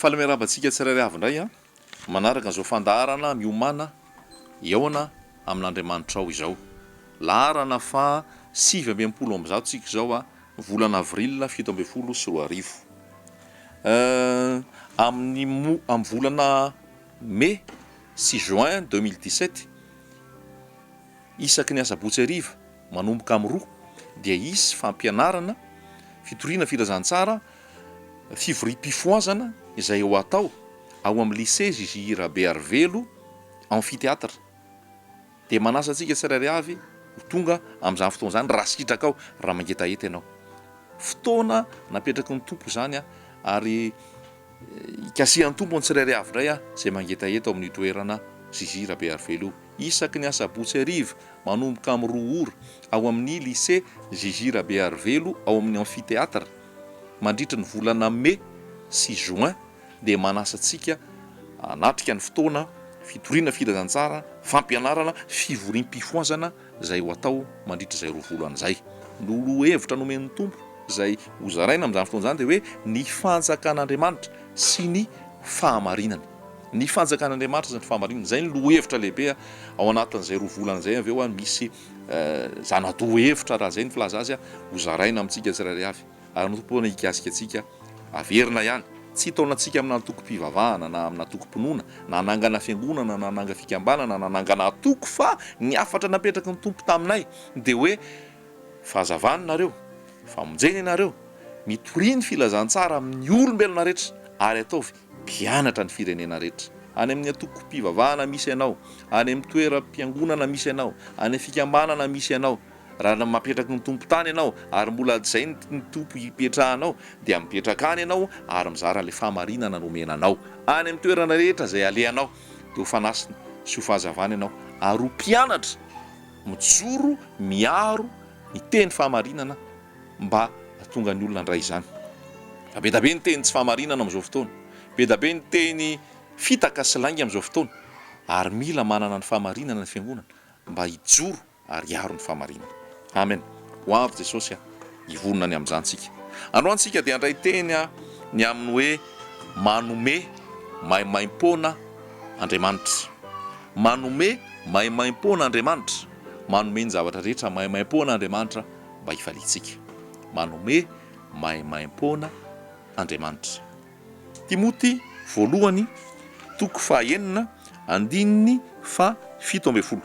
Falomerabantsika tsirairay avy indray a manaraka an'izao fandaharana miomana eoana amin'Andriamanitra ao izao. Laharana fa 7 tsika izao a volana avril 17 amin'ny volana mai sy juin 2017 isaky ny asabotsy hariva manomboka amin'ny 2 dia isy fampianarana fitoriana filazantsara fivorim-pifoazana izay ho atao ao amin'ny lycée Zizi Rabearvelo amphithéâtre. Dia manasa antsika tsirairay avy ho tonga amin'izany fotoana izany raha sitraka ao raha mangetaheta ianao. Fotoana napetraky ny tompo izany a ary ikasihan'ny tompo ny tsirairay avy indray a izay mangetaheta ao amin'ny toerana Zizi Rabearvelo isaky ny asabotsy hariva manomboka amin'ny 2 ora ao amin'ny lycée Zizi Rabearvelo ao amin'ny amphithéâtre mandritra ny volana mai sy juin. Dia manasa antsika anatrika ny fotoana fitoriana filazantsara fampianarana fivorim-pifoazana izay ho atao mandritra izay 2 volana izay. No hevitra nomen'ny tompo izay hozaraina amin'izany fotoana izany dia hoe ny fanjakan'Andriamanitra sy ny fahamarinany. Ny fanjakan'Andriamanitra sy ny fahamarinany izay ny lohevitra lehibe ao anatin'izay 2 volana izay avy eo misy zanado-hevitra raha izay ny filaza azy hozaraina amintsika tsirairay avy ary ny tompo hikasika antsika averina ihany. Tsy taonantsika amina toko-pivavahana na amina toko-pinoana na nanangana fiangonana na nananga fikambanana na nanangana toko fa ny afatra napetraky ny tompo taminay dia hoe fahazavany nareo, famonjeny nareo, mitoriany filazantsara amin'ny olombelona rehetra ary ataovy mpianatra ny firenena rehetra. Any amin'ny toko-pivavahana misy ianao, any amin'ny toeram-piangonana misy ianao, any amin'ny fikambanana misy ianao, raha mapetraky ny tompo tany ianao ary mbola izay ny tompo hipetrahanao dia mipetraka any ianao ary mizara le fahamarinana nomenanao any amin'ny toerana rehetra izay alehanao dia ho fanasina sy ho fahazavana ianao ary ho mpianatra mijoro miaro ny teny fahamarinana mba hatonga ny olona andray izany. Be da be ny teny tsy fahamarinana amin'izao fotoana, be da be ny teny fitaka sy lainga amin'izao fotoana ary mila manana ny fahamarinana ny fiangonana mba hijoro ary hiaro ny fahamarinana. Amen. Ho avy Jesosy hivonona ny amin'izantsika. Androantsika dia andray teny ny amin'ny hoe manome maimaim-pona Andriamanitra. Manome maimaim-pona Andriamanitra. Manome ny zavatra rehetra maimaim-pona Andriamanitra mba hifalitsika. Manome maimaim-pona Andriamanitra. Timoty voalohany toko 9 andininy 17.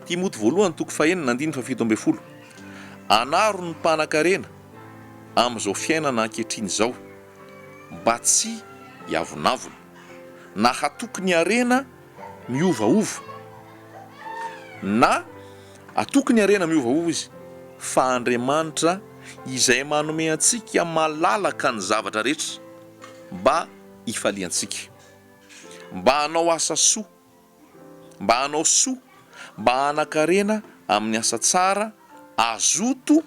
Timoty voalohany toko 9 andininy 17. Anaro ny mpanan-karena amin'izao fiainana ankehitriny izao mba tsy hiavonavona na hatoky ny harena miovaova na hatoky ny harena miovaova izy fa Andriamanitra izay manome antsika malalaka ny zavatra rehetra mba hifaliantsika, mba hanao asa soa, mba hanao soa, mba hanan-karena amin'ny asa tsara, azoto,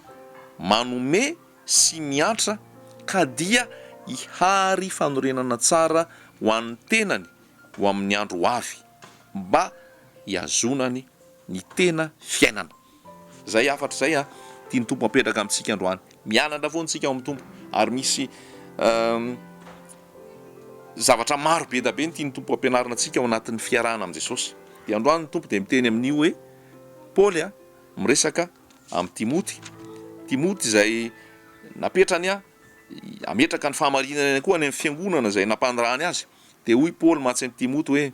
manome sy miatra ka dia hihary fanorenana tsara ho an'ny tenany ho amin'ny andro ho avy mba hiazonany ny tena fiainana. Zay afatra zay tiany tompo apetraka amintsika androany. Mianatra foana tsika ao amin'ny tompo ary misy zavatra maro be da be ny tiany tompo ampianarina antsika ao anatin'ny fiarahana amin'ny Jesosy. Dia androany ny tompo dia miteny amin'io hoe Paoly miresaka amin'ny Timoty izay napetrany ametraka ny fahamarinana koa any amin'ny fiangonana izay nampanarahany azy. Dia hoy Paoly matsy amin'ny Timoty hoe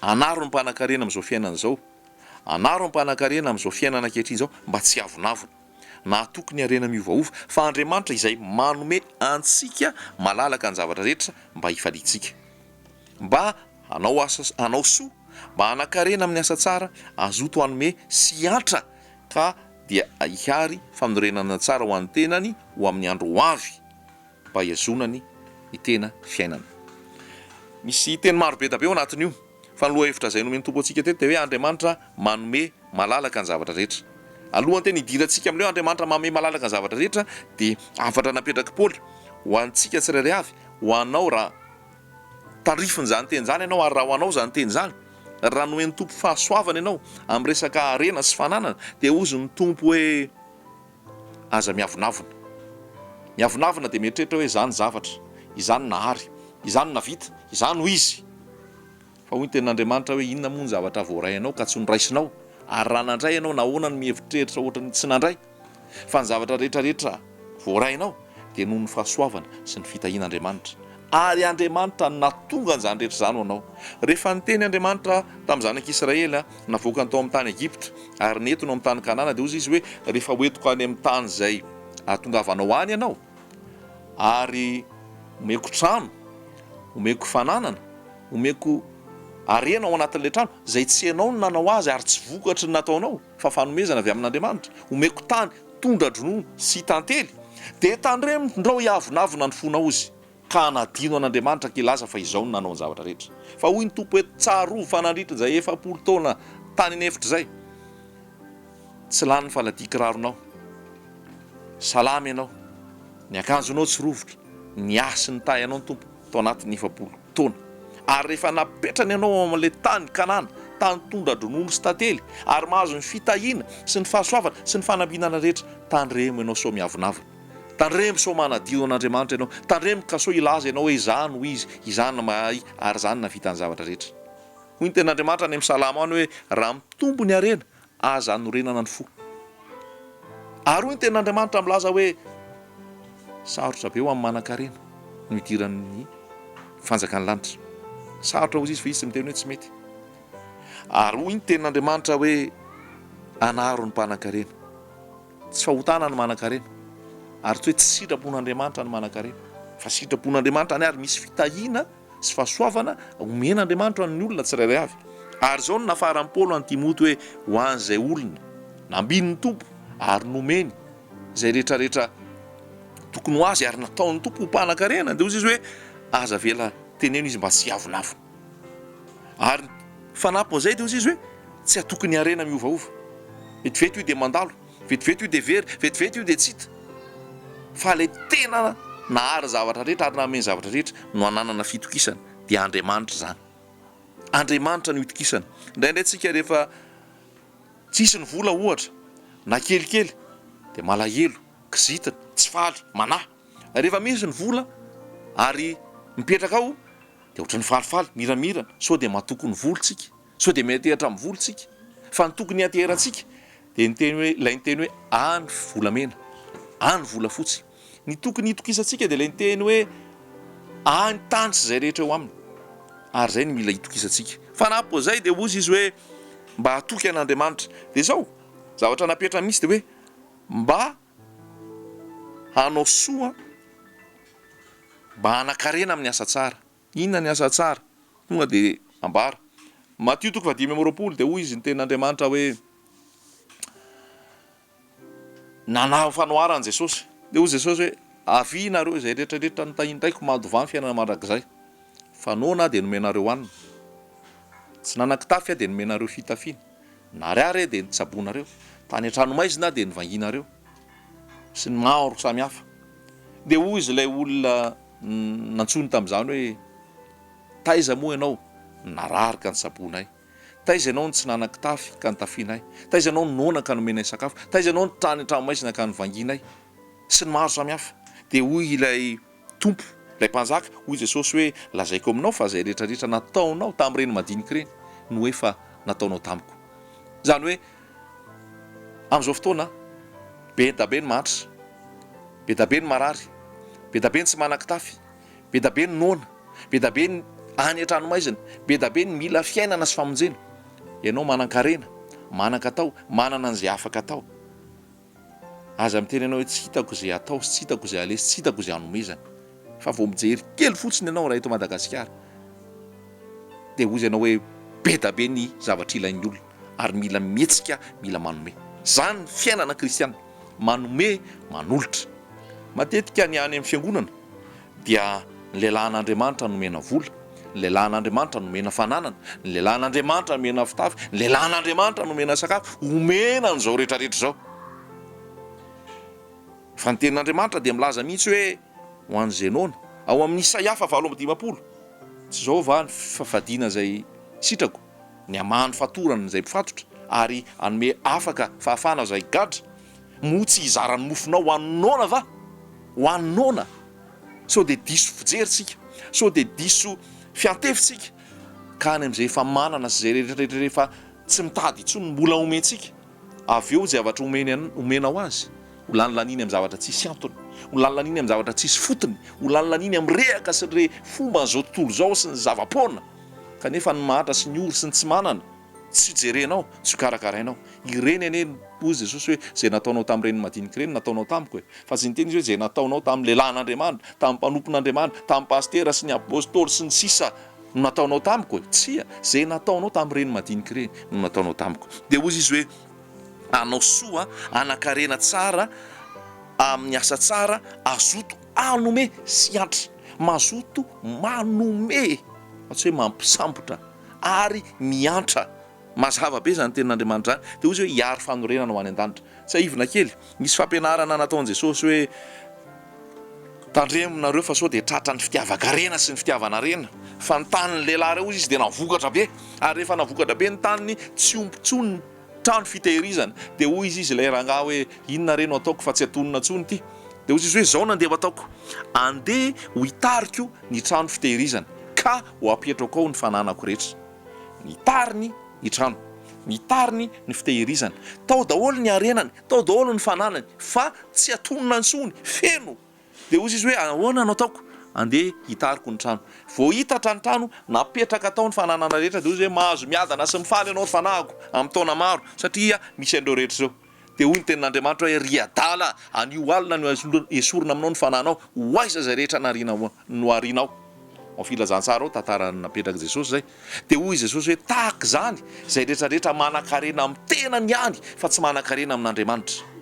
anaro ny mpanan-karena amin'izao fiainana izao, anaro ny mpanan-karena amin'izao fiainana ankehitriny izao mba tsy havonavona na hatoky ny harena miovaova fa Andriamanitra izay manome antsika malalaka ny zavatra rehetra mba hifalitsika, mba hanao soa, mba hanan-karena amin'ny asa tsara, azoto hanome sy hiatra ka dia hihary fanorenana tsara ho an'ny tenany ho amin'ny andro ho avy mba hiazonany ny tena fiainana. Misy teny maro be da be ao anatin'io fa ny lohahevitra izay nomeny tompo antsika teto dia hoe Andriamanitra manome malalaka ny zavatra rehetra. Alohan'ny teny hidirantsika amin'io Andriamanitra manome malalaka ny zavatra rehetra dia afatra napetraky Paoly ho antsika tsirairay avy ho anao raha tarifiny izany teny izany ianao ary raha ho anao izany teny izany raha nomeny tompo fahasoavana ianao amin'ny resaka harena sy fananana dia ozy ny tompo hoe aza miavonavona, miavonavina dia mieritreritra hoe izany zavatra, izany nahary, izany navita, izany ho izy. Fa hoy ny tenin'Andriamanitra hoe inona moa ny zavatra voarainao ka tsy noraisinao, ary raha nandray ianao nahoana ny mieritreritra ohatrany tsy nandray. Fa ny zavatra rehetrarehetra voarainao dia noho ny fahasoavana sy ny fitahian'Andriamanitra. Ary Andriamanitra natonga an'izany rehetra izany ho anao. Rehefa niteny Andriamanitra tamin'ny zanak'Israely navoakany tao amin'ny tany Egipta ary netony amin'ny tany Kanana, dia hozy izy hoe rehefa hoentiko any amin'ny tany izay ahatongavanao any ianao ary omeko trano, omeko fananana, omeko arena ao anatin'ilay trano izay tsy ianao no nanao azy ary tsy vokatry ny nataonao fa fanomezana avy amin'Andriamanitra, omeko tany tondra-dronono sy tantely, dia tandremo ndreo hiavonavina ny fonao izy ka nadino an'Andriamanitra kilaza fa izao no nanao ny zavatra rehetra. Fa hoy ny tompo hoe tsaroa fa nandritra izay 7 taona tany anefitra izay, tsy lany ny faladia kiraronao, salamy ianao, ny akanjonao tsy rovotra, ny asy ny tay ianao ny tompo tao anatin'ny 7 taona. Ary rehefa napetrany ianao amin'ilay tany Kanana, tany tondra-dronono sy tantely, ary mahazo ny fitahiana sy ny fahasoavana sy ny fanambinana rehetra, tandremo ianao sao miavonavina, tandremo sao manadio an'Andriamanitra ianao, tandremo ka sao ilaza ianao hoe izany ho izy, izany mahay ary izany navita ny zavatra rehetra. Hoy ny tenin'Andriamanitra any amin'ny Salama any hoe raha mitombo ny harena aza hanorenana ny fo. Ary hoy ny tenin'Andriamanitra milaza hoe sarotra be ho amin'ny manan-karena no idiran'ny fanjakan'ny lanitra. Sarotra hozy izy fa izy tsy miteny hoe tsy mety. Ary hoy ny tenin'Andriamanitra hoe anaro ny mpanan-karena, tsy fahotana ny manan-karena, ary tsy hoe tsy sitrapon'Andriamanitra ny manan-karena, fa sitrapon'Andriamanitra any ary misy fitahiana sy fahasoavana omen'Andriamanitra ny olona tsirairay avy. Ary izao no nafarany Paoly any Timoty hoe ho an'izay olona nambiny ny tompo ary nomeny izay rehetrarehetra tokony ho azy ary nataon'ny tompo ho mpanan-karena, dia hozy izy hoe aza vela teneno izy mba tsy hiavonavina. Ary fanampin'izay dia hozy izy hoe tsy atokony harena miovaova, vetivety io dia mandalo, vetivety io dia very, vetivety io dia tsy hita, fa ilay tena nahary zavatra rehetra ary nameny zavatra rehetra no ananana fitokisana dia Andriamanitra izany. Andriamanitra no itokisana. Indraindray tsika rehefa tsisy ny vola ohatra na kelikely dia malahelo, kizitana, tsy faly, manahy. Rehefa misy ny vola ary mipetraka ao dia ohatran'ny falifaly, miramirana, sao dia mahatoky ny volontsika, sao dia miantehatra amin'ny volontsika. Fa ny tokony atehrantsika dia ilay niteny hoe any volamena, any volafotsy. Ny tokony hitokisantsika dia ilay niteny hoe any tany sy izay rehetra eo aminy, ary izay no mila hitokisantsika. Fanampin'izay dia hozy izy hoe mba hatoky an'Andriamanitra. Dia izao zavatra napetra misy dia hoe mba hanao soa, mba hanan-karena amin'ny asa tsara. Inona ny asa tsara? Tonga dia ambara Matthieu 5:20 dia hoy izy ny tenin'Andriamanitra hoe nanahy fanoharany Jesosy. Dia hoy Jesosy hoe avy nareo izay rehetrarehetra nitahindraiko madovany fiainana mandrakizay, fa noana dia nomenareo hanina, tsy nanan-kitafy dia nomenareo fitafiana, nariary dia nitsaboanareo, tany an-tranomaizina dia nivanginareo, sy ny maro samihafa. Dia hoy izy ilay olona nantsony tamin'izany hoe taiza moa ianao narary ka nitsaboanay, taiza ianao ny tsy nanan-kitafy ka nitafianay, taiza ianao ny noana ka nomenay sakafo, taiza ianao ny tany an-tranomaizina ka nivanginay, sy ny maro samihafa. Dia hoy ilay tompo, ilay mpanjaka, hoy Jesosy hoe lazaiko aminao fa izay rehetrarehetra nataonao tamin'ireny madinika ireny no efa nataonao tamiko. Izany hoe amin'izao fotoana be da be ny mahantra, be da be ny marary, be da be ny tsy manan-kitafy, be da be ny noana, be da be ny any an-tranomaizina, be da be ny mila fiainana sy famonjena. Ianao manan-karena, manan-katao, manana an'izay afaka atao. Aza miteny ianao hoe tsy hitako izay atao, tsy hitako izay alesy, tsy hitako izay hanomezana. Fa vao mijery kely fotsiny ianao raha eto Madagasikara dia hozy ianao hoe be da be ny zavatra ilain'ny olona ary mila mihetsika, mila manome. Izany ny fiainana kristiana, manome, manolotra. Matetika ny any amin'ny fiangonana dia ny lehilahin'Andriamanitra nomena vola, ny lehilahin'Andriamanitra nomena fananana, ny lehilahin'Andriamanitra nomena fitafy, ny lehilahin'Andriamanitra nomena sakafo, omena an'izao rehetrarehetra izao. Fa ny tenin'Andriamanitra dia milaza mihitsy hoe ho an'ny Zenona ao amin'ny Isaia 7:20, tsy izao va ny fafadiana izay sitrako, ny amahany fatorana izay mpifatotra ary anome afaka fahafana izay gadra, moa tsy hizara ny mofonao ho anonaona va? ho anynona sao dia diso fijeritsika sao dia diso fiantefitsika ka any amin'izay efa manana sy zay rehetrarehetra rehefa tsy mitady intsony mbola omentsika avy eo zavatra omena ho azy ho lanilaniny amin'ny zavatra tsisy antony ho lanilaniny amin'ny zavatra tsisy fotony ho lanilaniny amin'ny rehaka sy re fomba n'izao tontolo izao sy ny zava-poana kanefa ny mahatra sy ny ory sy ny tsy manana tsy jerenao tsy karakarainao ireny ane hozy Jesosy hoe zay nataonao tamin'ireny madinika ireny nataonao tamiko e fa tsy niteny izy hoe zay nataonao tamin'ny lehilahin'Andriamanitra tamin'ny mpanompon'Andriamanitra tamin'ny pastera sy ny apôstôly sy ny sisa no nataonao tamiko e tsia zay nataonao tamin'ireny madinika ireny no nataonao tamiko dia hozy izy hoe anao soa anakarena tsara amin'ny asa tsara azoto anome sy atra mazoto manome tsy hoe mampisambotra ary miantra mazava be zany tenin'Andriamanitra zany dia hozy hoe hiary fanorenana ho any an-danitra tsy aivina kely misy fampianarana nataon'i Jesosy hoe tandreminareo fa sao dia tratra ny fitiavakarena sy ny fitiavanarena fa ny tanin'ny lehilahy reo izy dia navokatra be ary rehefa navokatra be ny taniny tsy ompontsony trano fitehirizana dia hoy izy ilay rangahy hoe inona reno ataoko fa tsy atonona ntsony ity dia hozy izy hoe zao nandeha ataoko andeha ho hitariko ny trano fitehirizana ka ho apetrako ao ny fananako rehetra nitariny ny trano mitariny ny fitehirizana tao daholo ny arenany tao daholo ny fananany fa tsy atonona ntsony feno dia hozy izy hoe ahoana no ataoko andeha hitariko ny trano vao hitatra ny trano napetraka tao ny fananana rehetra dia hozy hoe mahazo miadana sy mifaly ianao ny fanahiko amin'ny taona maro satria misy andreo rehetra zao dia hoy ny tenin'Andriamanitra hoe ry-adala anio alina no esorina aminao ny fananao ho aiza zay rehetra no arinao ao filazantsara ao tantarany napetraka Jesosy zay dia hoy Jesosy hoe tahaka zany zay rehetrarehetra manan-karena amin'ny tenany ihany fa tsy manan-karena amin'Andriamanitra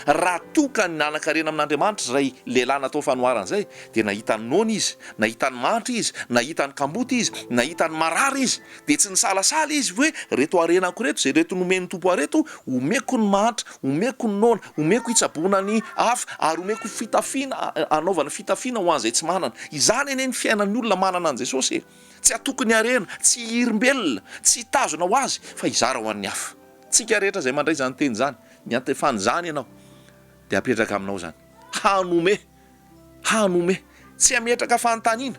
raha toka ny nanan-karena amin'Andriamanitra zay lehilahy natao fanoharana zay dia nahita ny nona izy nahita ny manitra izy nahita ny kamboty izy nahita ny marary izy dia tsy nisalasala izy hoe reto arenako reto zay reto nomeny tompo areto omeko ny manitra omeko ny nona omeko hitsabona ny hafa ary omeko fitafiana anaovana fitafiana ho an'izay tsy manana izany ane ny fiainan'ny olona manana an' Jesosy tsy atokony arena tsy hirimbelona tsy hitazona ho azy fa hizara ho an'ny hafa tsika rehetra zay mandray zany teny zany ny antefany zany ianao dia apetraka aminao zany hanome tsy ametraka fanontaniana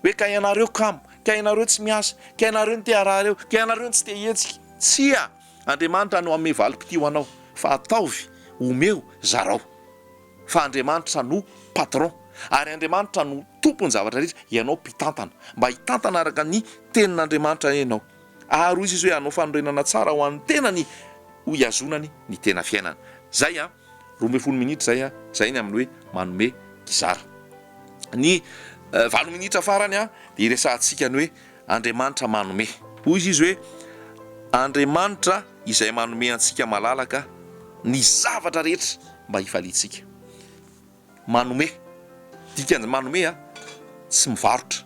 hoe ka ianareo kamo ka ianareo tsy miasa ka ianareo ny te harary eo ka ianareo ny tsy te hihetsika tsia Andriamanitra no ame valim-pitio anao fa ataovy omeo zarao fa Andriamanitra no patron ary Andriamanitra no tompony zavatra rehetra ianao mpitantana mba hitantana araka ny tenin'Andriamanitra ianao ary hoy izy hoe anao fanorenana tsara ho an'ny tenany ho iazonany ny tena fiainana zay 12 minitra zay ny amin'ny hoe manome kizara ny 20 minitra farany dia iresantsika ny hoe Andriamanitra manome hoy izy hoe Andriamanitra izay manome antsika malalaka ny zavatra rehetra mba hifalitsika manome dikan'izay manome tsy mivarotra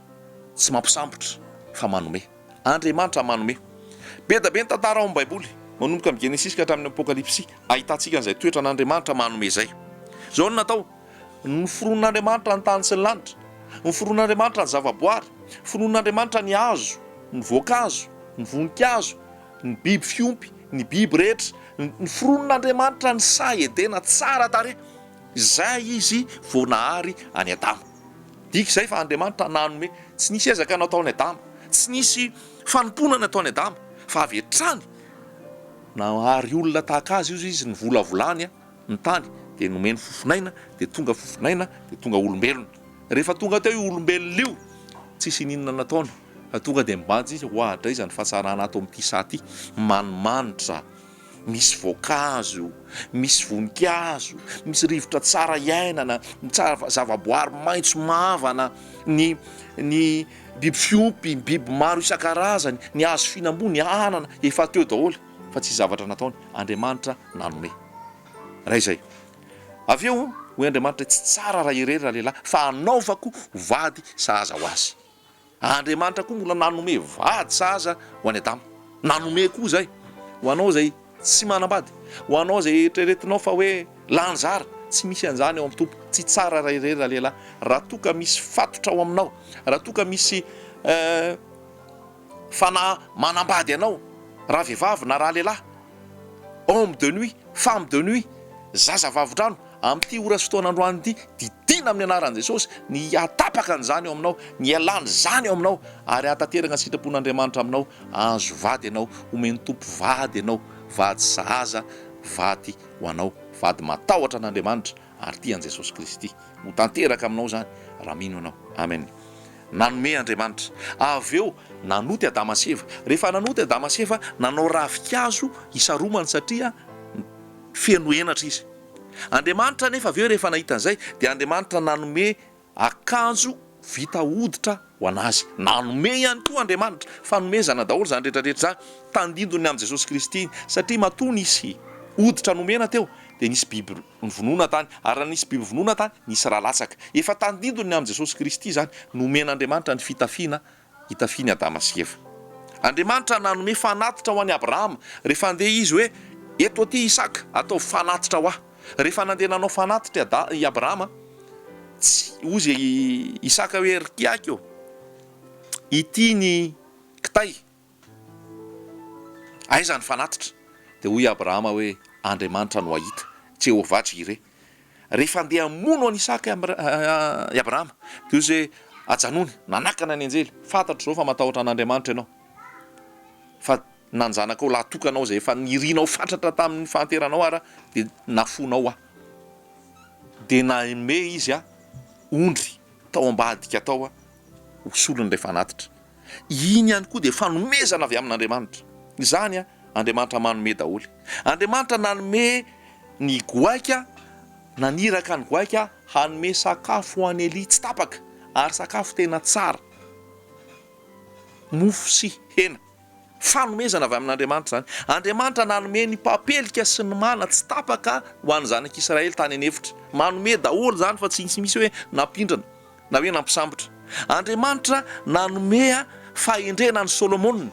tsy mampisambotra fa manome Andriamanitra manome be da be ny tantara ao amin'ny Baiboly manomboka amin'ny Genesis ka hatramin'ny Apokalipsy ahitantsika an'izay toetra n'Andriamanitra manome zay zao no natao ny foron'Andriamanitra ny tany sy ny lanitra ny foron'Andriamanitra ny zavaboary foron'Andriamanitra ny hazo ny voankazo ny voninkazo ny biby fiompy ny biby rehetra ny foron'Andriamanitra ny say edena tsara tare zay izy vao nahary any Adama dik zay fa Andriamanitra nanome tsy nisy ezaka nataony Adama tsy nisy fanomponana ataony Adama fa avy hatrany nahary olona tahaka azy izy ny volavolany ny tany dia nomeny fofinaina dia tonga fofinaina dia tonga olombelona rehefa tonga teo io olombelona io tsisy ninona nataony fa tonga dia mibanjy izy hoahatra izy ny fahatsarana ato amin'ity saty manimanitra misy voankazo misy voninkazo misy rivotra tsara iainana tsara zavaboary maitso mavana ny biby fiompy ny biby maro isan-karazany ny hazo fihinam-boa ny anana efa teo daholo fa tsy zavatra nataony Andriamanitra nanome ray zay avy eo hoe Andriamanitra tsy tsara raha irery raha lehilahy fa anaovako vady sahaza ho azy Andriamanitra koa mbola nanome vady sahaza ho any Adama nanome koa zay ho anao zay tsy manambady ho anao zay eritreretinao fa hoe lanjara tsy misy an'izany ao amin'ny tompo tsy tsara raha irery raha lehilahy raha toka misy fatotra ao aminao raha toka misy fanahy manambady anao raha vehivavy na raha lehilahy homme de nuit femme de nuit zaza vavin-drano amin'ity orasy fotoanandroany ity didina amin'ny anaran'i Jesosy ny atapaka an'izany eo aminao, ny alany zany eo aminao, ary ataterana sitrapon'Andriamanitra aminao, azo vady ianao, omeny tompo vady ianao, vady zaza, vady ho anao, vady matahotra an'Andriamanitra ary tian'i Jesosy Kristy ho tanteraka aminao zany raha mino ianao. Amen. Nanome Andriamanitra. Avy eo nanoty Adama sy Eva. Rehefa nanoty Adama sy Eva, nanao ravikazo isaromany satria feno henatra izy. Andriamanitra nefa avy eo rehefa nahita an'izay dia Andriamanitra nanome akanjo vita hoditra ho anazy. Nanome ihany koa Andriamanitra fanomezana daholo zany rehetrarehetra zany tandindony amin'i Jesosy Kristy satria matoa nisy hoditra nomena teo dia nisy biby nivonona tany, ary nisy biby vonona tany nisy rahalatsaka. Efa tandindony amin'i Jesosy Kristy zany nomen'Andriamanitra ny fitafiana hitafiany Adama sy Eva. Andriamanitra nanome fanatitra ho an'i Abrahama rehefa andeha izy hoe eto aty Isaka atao fanatitra ho aho. Rehefa nandeha nanao fanatitra i Abrahama, tsy ozy Isaka hoe rikiaky eo, ity ny kitay, aiza ny fanatitra? Dia hoy Abrahama hoe Andriamanitra no ahita, Jehovah Jireh. Rehefa andeha hamono an'i Isaka i Abrahama dia izy hoe ajanony, nanakana ny anjely, fantatro zao fa matahotra an'Andriamanitra ianao, fa nanjanaka ao lahatokanao zay efa nirinao fatratra tamin'ny fahanteranao ara dia nafonao aho. Dia name izy ondry tao ambadika tao ho solon'ilay fanatitra. Iny ihany koa dia fanomezana avy amin'Andriamanitra. Izany Andriamanitra manome daholo. Andriamanitra nanome ny goaika, naniraka ny goaika hanome sakafo ho an'ny Elia tsy tapaka ary sakafo tena tsara, mofo sy hena. Fanomezana avy amin'Andriamanitra zany. Andriamanitra nanome ny papelika sy ny mana tsy tapaka ho an'ny zanak'Israely tany anefitra. Manome daholo zany fa tsy misy hoe nampindrana na hoe nampisambotra. Andriamanitra nanome fahendrena ny Solomona.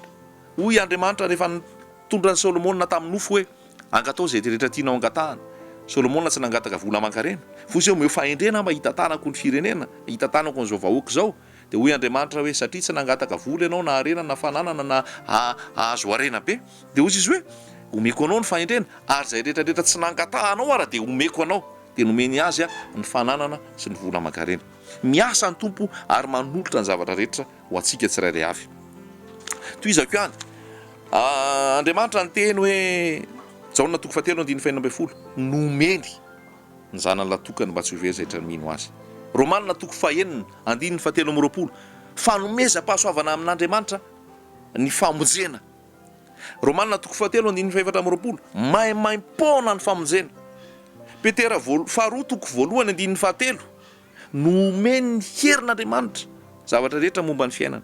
Hoy Andriamanitra rehefa nitondra ny Solomona tamin'ny nofo hoe angatao zay rehetra tianao angatahana. Solomona tsy nangataka vola aman-karena, fosy eo meo fahendrena mba hitantanako ny firenena, hitantanako an'izao vahoaka zao. Dia hoy Andriamanitra hoe satria tsy nangataka vola ianao na arena na fananana na azo arena be, dia hozy izy hoe omeko anao ny fahendrena, ary zay rehetrarehetra tsy nangatahanao ara dia omeko anao. Dia nomeny azy ny fananana sy ny vola aman-karena. Miasa ny tompo ary manolotra ny zavatra rehetra ho antsika tsirairay avy. Toy izako ihany Andriamanitra ny teny hoe Jaona 3:9 nomeny ny zanany latokany mba tsy ho very zaitra ny mino azy. Romanina 5:9 fanomezam-pahasoavana amin'Andriamanitra ny famonjena. Romanina 7:4 maimaimpona ny famonjena. Petera 2:1 nomeny ny herin'Andriamanitra zavatra rehetra momba ny fiainana.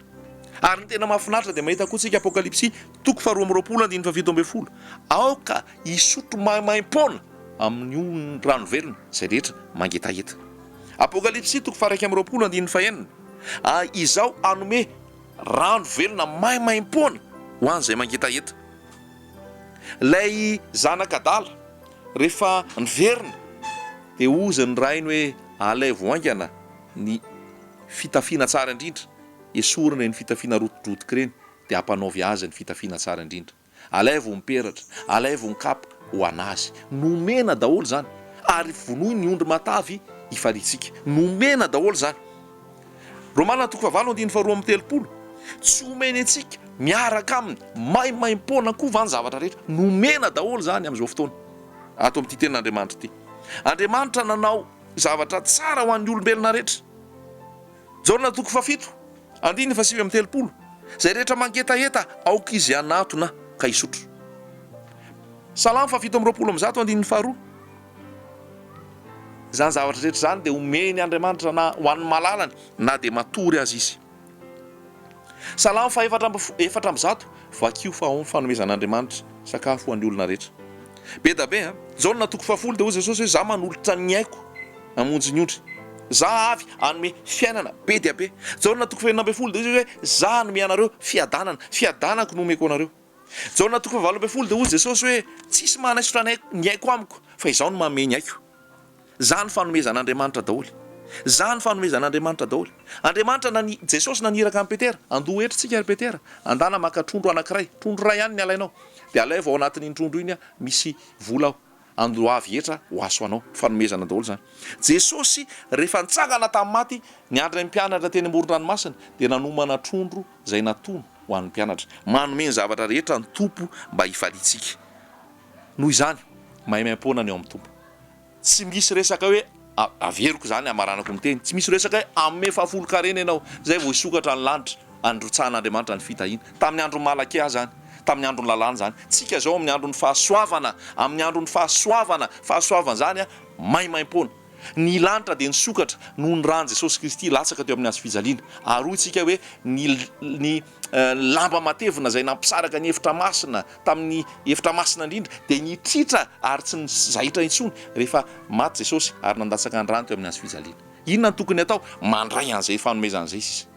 Ary ny tena mahafinaritra dia mahita koa tsika Apokalipsy 2:2 aoka isotro maimaimpona amin'ny rano velona zay rehetra mangetaheta. Apokalipsy 2:2 izao anome rano velona maimaimpona ho an'izay mangetaheta. Lay zanak'adala rehefa niverina dia ozy ny rainy hoe alay voaingana ny fitafiana tsara indrindra, esorina ny fitafiana rotodrotika ireny dia hampanaovy azy ny fitafiana tsara indrindra. Alay vo miperatra, alay vo mikapa ho anazy. Nomena daholo zany ary vonoiny ny ondry matavy hifaritsika. Nomena daholo zany. Romanina 5:2 tsy omeny antsika miaraka aminy maimaimpona koa va ny zavatra rehetra. Nomena daholo zany amin'izao fotoana ato amin'ity tenin'Andriamanitra ity. Andriamanitra nanao zavatra tsara ho an'ny olombelona rehetra. Jaona 7:7 zay rehetra mangetaheta aoka izy anatona ka isotro. Salamo 7:2 zany zavatra rehetra zany dia omeny Andriamanitra na ho an'ny malalany na dia matory azy izy. Salamo 4:1 vakio fa ao ny fanomezan'Andriamanitra sakafo ho an'ny olona rehetra. Be da be Jaona 2:10 dia hoy Jesosy hoe za manolotra ny aiko hamonjy ny ondry, za avy anome fiainana be dia be. Jaona 2:12 dia hoy hoe za anome anareo fiadanako no omeko anareo. Jaona 2:18 dia hoy Jesosy hoe tsisy manaisotra ny aiko amiko fa izaho no manome ny aiko. Za ny fanomezan'Andriamanitra daholo. Za ny fanomezan'Andriamanitra daholo. Andriamanitra Jesosy naniraka amin'ny Petera, andoha etritsika ry Petera, andana maka trondro anankiray, trondro ray ihany ny alainao. Dia alay vao ao anatin'iny trondro iny misy vola ao. andoavy etra ho aso anao fanomezana daholo zany. Jesosy rehefa nitsangana tamin'ny maty niandry ny mpianatra teny amoron-dranomasina dia nanomana trondro zay natono ho an'ny mpianatra, manome ny zavatra rehetra ny tompo mba hifalitsika. Noho izany mahay maim-poana ny eo amin'ny tompo. Tsy misy resaka hoe averiko zany amaranako miteny, tsy misy resaka hoe amme fahafolo karena ianao zay vao hisokatra ny lanitra androtsahan'Andriamanitra ny fitahiana. Tamin'ny andron'ny Malakia zany, tamin'ny andron'ny lalàna zany. Tsika zao amin'ny andron'ny fahasoavana, amin'ny andron'ny fahasoavana zany maimaimpona. Ny lanitra dia nisokatra noho ny rany Jesosy Kristy latsaka teo amin'ny hazo fijaliana. Ary hoy tsika hoe ny lamba matevina zay nampisaraka ny efitra masina tamin'ny efitra masina indrindra dia nitritra ary tsy nizaitra intsony rehefa maty Jesosy ary nandatsaka ny rano teo amin'ny hazo fijaliana. Inona no tokony atao? Mandray an'izay fanomezan'izay sisa,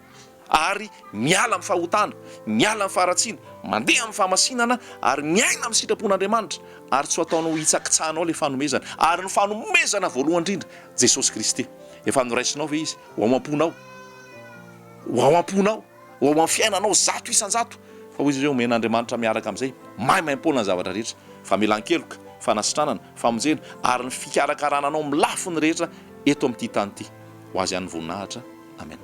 ary miala amin'ny fahotana, miala amin'ny faharatsiana, mandeha amin'ny fahamasinana ary miaina amin'ny sitrapon'Andriamanitra, ary tsy ataonao hitsakitsahanao le fanomezana. Ary ny fanomezana voalohany indrindra Jesosy Kristy. Efa noraisinao ve izy ho ao am-ponao, ho ao am-ponao, ho ao amin'ny fiainanao zato isan-jato, fa hoy izy hoe omen'Andriamanitra miaraka amin'izay maimaimpona ny zavatra rehetra, famelan-keloka, fanasitranana, famonjena ary ny fikarakarana anao amin'ny lafiny rehetra eto amin'ity tany ity. Ho azy ihany ny voninahitra. Amen.